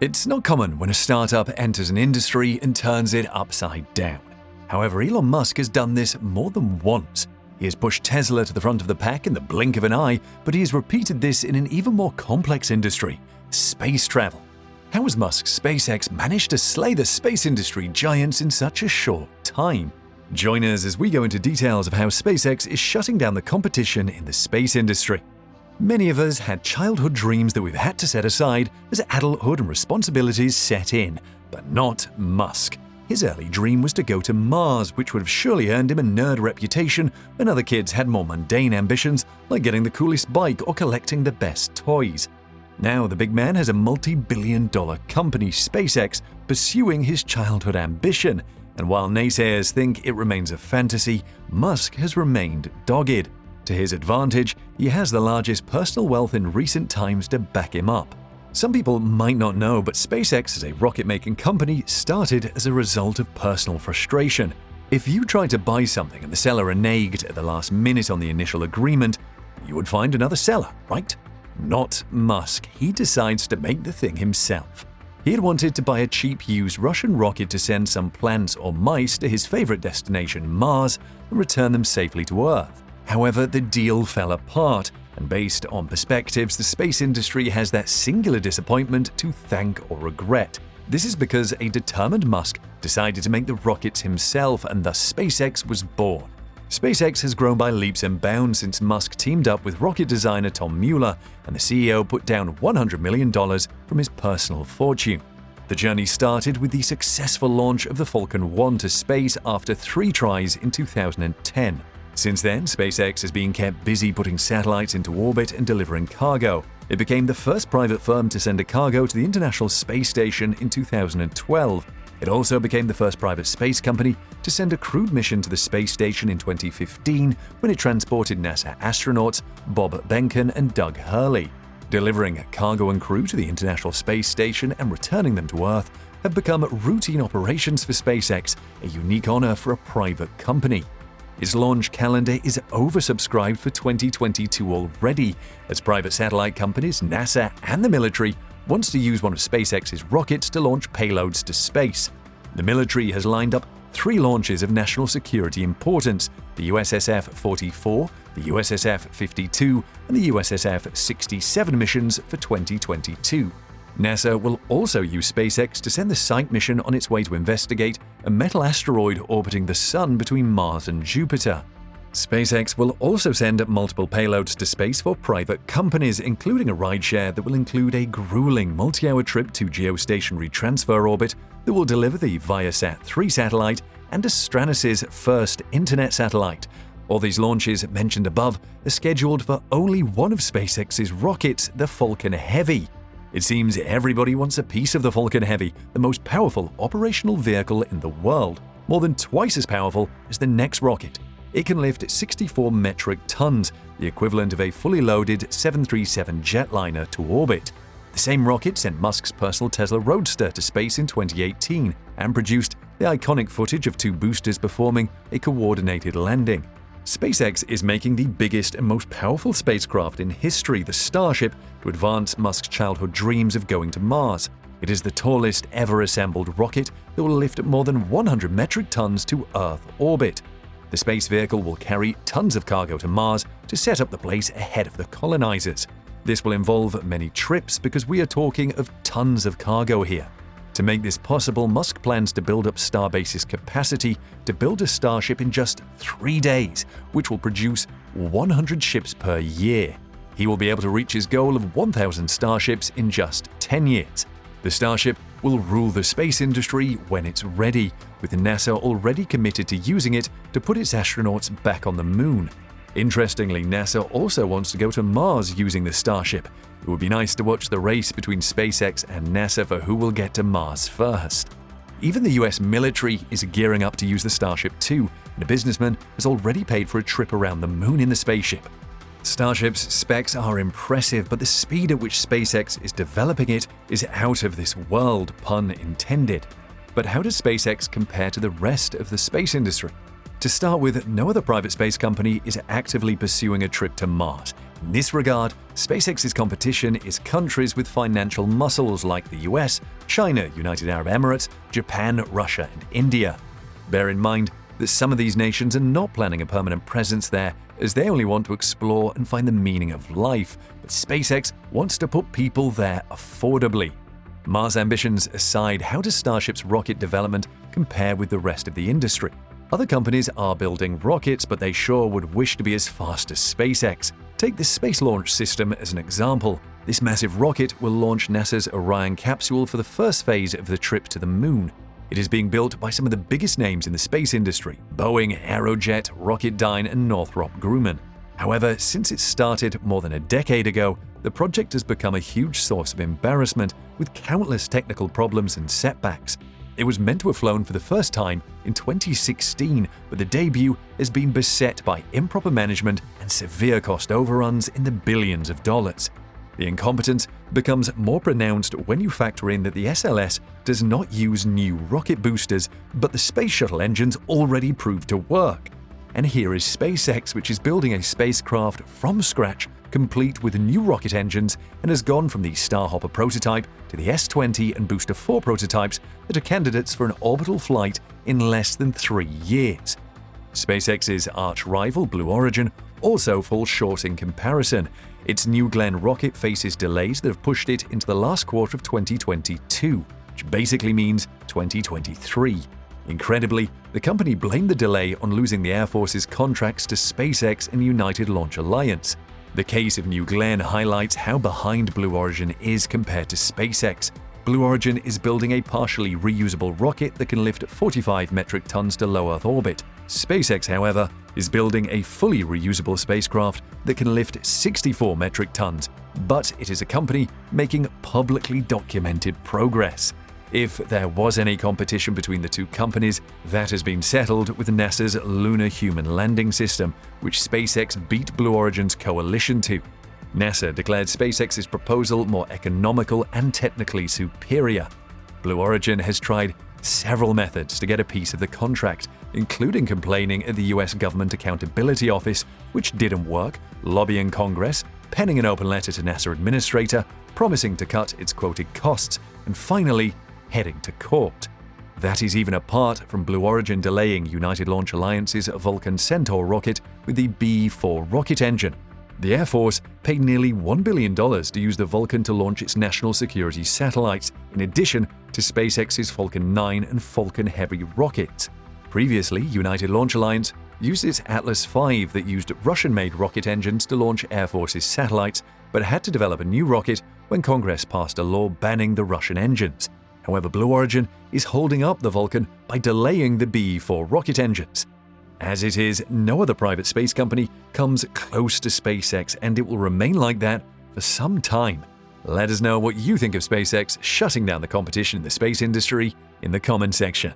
It's not common when a startup enters an industry and turns it upside down. However, Elon Musk has done this more than once. He has pushed Tesla to the front of the pack in the blink of an eye, but he has repeated this in an even more complex industry: space travel. How has Musk's SpaceX managed to slay the space industry giants in such a short time? Join us as we go into details of how SpaceX is shutting down the competition in the space industry. Many of us had childhood dreams that we've had to set aside as adulthood and responsibilities set in, but not Musk. His early dream was to go to Mars, which would have surely earned him a nerd reputation when other kids had more mundane ambitions like getting the coolest bike or collecting the best toys. Now the big man has a multi-billion-dollar company, SpaceX, pursuing his childhood ambition, and while naysayers think it remains a fantasy, Musk has remained dogged. To his advantage, he has the largest personal wealth in recent times to back him up. Some people might not know, but SpaceX as a rocket-making company started as a result of personal frustration. If you tried to buy something and the seller reneged at the last minute on the initial agreement, you would find another seller, right? Not Musk. He decides to make the thing himself. He had wanted to buy a cheap used Russian rocket to send some plants or mice to his favorite destination, Mars, and return them safely to Earth. However, the deal fell apart, and based on perspectives, the space industry has that singular disappointment to thank or regret. This is because a determined Musk decided to make the rockets himself, and thus SpaceX was born. SpaceX has grown by leaps and bounds since Musk teamed up with rocket designer Tom Mueller, and the CEO put down $100 million from his personal fortune. The journey started with the successful launch of the Falcon 1 to space after 3 tries in 2010. Since then, SpaceX has been kept busy putting satellites into orbit and delivering cargo. It became the first private firm to send a cargo to the International Space Station in 2012. It also became the first private space company to send a crewed mission to the space station in 2015 when it transported NASA astronauts Bob Behnken and Doug Hurley. Delivering cargo and crew to the International Space Station and returning them to Earth have become routine operations for SpaceX, a unique honor for a private company. Its launch calendar is oversubscribed for 2022 already, as private satellite companies, NASA, and the military wants to use one of SpaceX's rockets to launch payloads to space. The military has lined up 3 launches of national security importance: the USSF-44, the USSF-52, and the USSF-67 missions for 2022. NASA will also use SpaceX to send the SITE mission on its way to investigate a metal asteroid orbiting the Sun between Mars and Jupiter. SpaceX will also send multiple payloads to space for private companies, including a rideshare that will include a grueling multi-hour trip to geostationary transfer orbit that will deliver the Viasat-3 satellite and Astranis's first internet satellite. All these launches mentioned above are scheduled for only one of SpaceX's rockets, the Falcon Heavy. It seems everybody wants a piece of the Falcon Heavy, the most powerful operational vehicle in the world, more than twice as powerful as the next rocket. It can lift 64 metric tons, the equivalent of a fully loaded 737 jetliner, to orbit. The same rocket sent Musk's personal Tesla Roadster to space in 2018 and produced the iconic footage of 2 boosters performing a coordinated landing. SpaceX is making the biggest and most powerful spacecraft in history, the Starship, to advance Musk's childhood dreams of going to Mars. It is the tallest ever assembled rocket that will lift more than 100 metric tons to Earth orbit. The space vehicle will carry tons of cargo to Mars to set up the place ahead of the colonizers. This will involve many trips because we are talking of tons of cargo here. To make this possible, Musk plans to build up Starbase's capacity to build a Starship in just 3 days, which will produce 100 ships per year. He will be able to reach his goal of 1,000 Starships in just 10 years. The Starship will rule the space industry when it's ready, with NASA already committed to using it to put its astronauts back on the Moon. Interestingly, NASA also wants to go to Mars using the Starship. It would be nice to watch the race between SpaceX and NASA for who will get to Mars first. Even the US military is gearing up to use the Starship too, and a businessman has already paid for a trip around the Moon in the spaceship. Starship's specs are impressive, but the speed at which SpaceX is developing it is out of this world, pun intended. But how does SpaceX compare to the rest of the space industry? To start with, no other private space company is actively pursuing a trip to Mars. In this regard, SpaceX's competition is countries with financial muscles like the US, China, United Arab Emirates, Japan, Russia, and India. Bear in mind that some of these nations are not planning a permanent presence there, as they only want to explore and find the meaning of life, but SpaceX wants to put people there affordably. Mars ambitions aside, how does Starship's rocket development compare with the rest of the industry? Other companies are building rockets, but they sure would wish to be as fast as SpaceX. Take the Space Launch System as an example. This massive rocket will launch NASA's Orion capsule for the first phase of the trip to the Moon. It is being built by some of the biggest names in the space industry: Boeing, Aerojet, Rocketdyne, and Northrop Grumman. However, since it started more than a decade ago, the project has become a huge source of embarrassment with countless technical problems and setbacks. It was meant to have flown for the first time in 2016, but the debut has been beset by improper management and severe cost overruns in the billions of dollars. The incompetence becomes more pronounced when you factor in that the SLS does not use new rocket boosters, but the Space Shuttle engines already proved to work. And here is SpaceX, which is building a spacecraft from scratch, complete with new rocket engines, and has gone from the Starhopper prototype to the S-20 and Booster 4 prototypes that are candidates for an orbital flight in less than 3 years. SpaceX's arch-rival Blue Origin also falls short in comparison. Its New Glenn rocket faces delays that have pushed it into the last quarter of 2022, which basically means 2023. Incredibly, the company blamed the delay on losing the Air Force's contracts to SpaceX and United Launch Alliance. The case of New Glenn highlights how behind Blue Origin is compared to SpaceX. Blue Origin is building a partially reusable rocket that can lift 45 metric tons to low Earth orbit. SpaceX, however, is building a fully reusable spacecraft that can lift 64 metric tons, but it is a company making publicly documented progress. If there was any competition between the two companies, that has been settled with NASA's Lunar Human Landing System, which SpaceX beat Blue Origin's coalition to. NASA declared SpaceX's proposal more economical and technically superior. Blue Origin has tried several methods to get a piece of the contract, including complaining at the US Government Accountability Office, which didn't work, lobbying Congress, penning an open letter to NASA administrator, promising to cut its quoted costs, and finally, heading to court. That is even apart from Blue Origin delaying United Launch Alliance's Vulcan Centaur rocket with the B-4 rocket engine. The Air Force paid nearly $1 billion to use the Vulcan to launch its national security satellites, in addition to SpaceX's Falcon 9 and Falcon Heavy rockets. Previously, United Launch Alliance used its Atlas V that used Russian-made rocket engines to launch Air Force's satellites, but had to develop a new rocket when Congress passed a law banning the Russian engines. However, Blue Origin is holding up the Vulcan by delaying the B-4 rocket engines. As it is, no other private space company comes close to SpaceX, and it will remain like that for some time. Let us know what you think of SpaceX shutting down the competition in the space industry in the comment section.